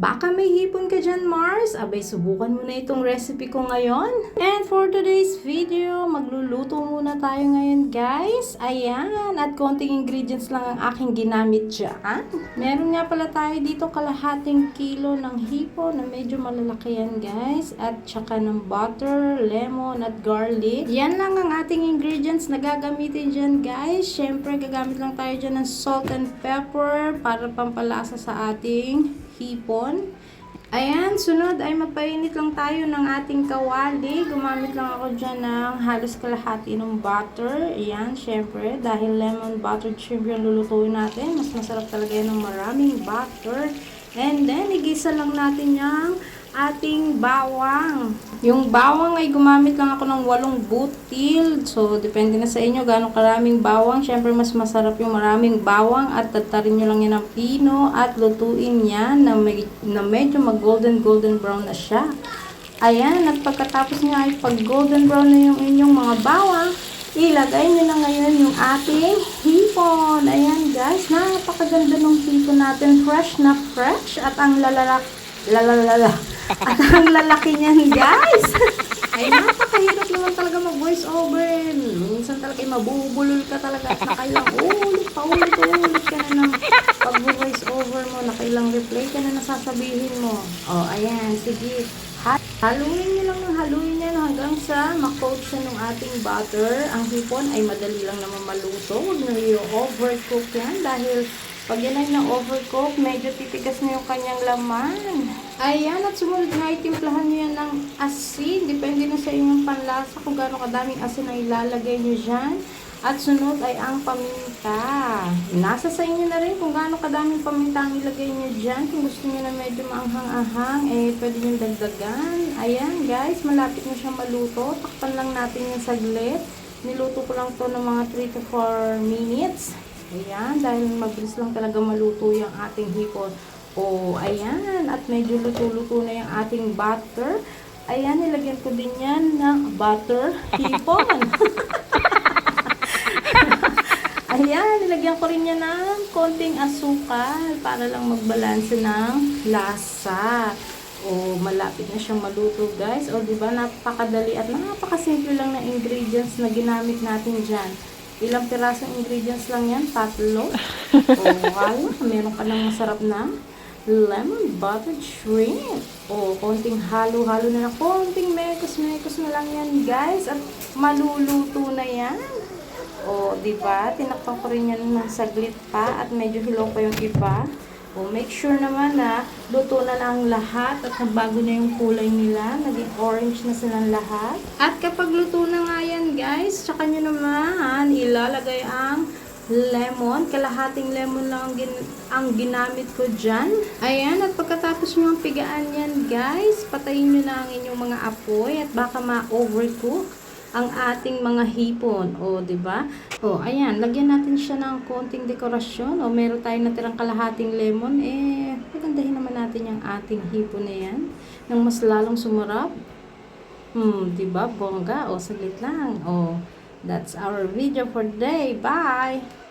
Baka may hipon ka dyan, Mars? Abay, subukan mo na itong recipe ko ngayon. And for today's video, magluluto muna tayo ngayon, guys. Ayan, at konting ingredients lang ang aking ginamit dyan. Meron nga pala tayo dito kalahating kilo ng hipon na medyo malalaki yan, guys. At saka ng butter, lemon, at garlic. Yan lang ang ating ingredients na gagamitin dyan, guys. Siyempre, gagamit lang tayo dyan ng salt and pepper para pampalasa sa ating hipon. Ayan, sunod ay magpainit lang tayo ng ating kawali. Gumamit lang ako dyan ng halos kalahati ng butter. Ayan, syempre, dahil lemon buttered shrimp yung lulutuin natin, mas masarap talaga yan ng maraming butter. And then, igisa lang natin yung ating bawang. Yung bawang ay gumamit lang ako ng 8 butil. So, depende na sa inyo gano'ng karaming bawang. Siyempre, mas masarap yung maraming bawang at tatarin nyo lang yan ng pino at lutuin yan na medyo mag-golden brown na siya. Ayan, at pagkatapos nga ay pag golden brown na yung inyong mga bawang, ilagay nyo na ngayon yung ating hipon. Ayan guys, napakaganda ng hipon natin. Fresh na fresh at ang at ang lalaki niyan, guys. Ay, napakahirap naman talaga mag-voice over. Minsan talaga mabubulol ka talaga at nakailang ulit ka na ng pag-voice over mo. Nakailang replay ka na nasasabihin mo. O, ayan, sige. Haluin nyo lang ng haluin yan hanggang sa makoat siya ng ating butter. Ang hipon ay madali lang naman maluto. Huwag na i-overcook yan dahil pag yan ay na-overcook, medyo titigas na yung kanyang laman. Ayan, at sumunod nga itimplahan nyo yan ng asin. Depende na sa inyong panlasa kung gaano kadaming asin ang ilalagay nyo dyan. At sunod ay ang paminta. Nasa sa inyo na rin kung gaano kadaming paminta ang ilagay nyo dyan. Kung gusto nyo na medyo maanghang-ahang, pwede nyo dagdagan. Ayan guys, malapit na siyang maluto. Takpan lang natin yung saglit. Niluto ko lang to ng mga 3 to 4 minutes. Ayan, dahil mabilis lang talaga maluto yung ating hipon. O, ayan, at medyo luto-luto na yung ating butter. Ayan, nilagyan ko din yan ng butter hipon. Ayan, nilagyan ko rin yan ng konting asukal para lang magbalanse ng lasa. O, malapit na siyang maluto, guys. O, diba, napakadali at napakasimple lang na ingredients na ginamit natin dyan. Ilang pirasong ingredients lang yan? 3. O, wala. Meron ka ng masarap na lemon buttered shrimp. O, konting halo-halo na lang. Konting mekos-mekos na lang yan, guys. At maluluto na yan. O, diba? Tinakpan ko rin yan ng saglit pa. At medyo hilaw pa yung iba. O, make sure naman na luto na lang lahat at nagbago na yung kulay nila. Naging orange na silang lahat. At kapag luto na nga yan, guys, tsaka nyo naman ilalagay ang lemon. Kalahating lemon lang ang ginamit ko dyan. Ayan, at pagkatapos nyo ang pigaan yan, guys, patayin nyo na ang inyong mga apoy at baka ma-overcook ang ating mga hipon. O, diba? O, ayan. Lagyan natin siya ng konting dekorasyon. O, meron tayong natirang kalahating lemon. Pagandahin naman natin yung ating hipon na yan. Nang mas lalong sumarap. Diba? Bongga. O, saglit lang. O, that's our video for today. Bye!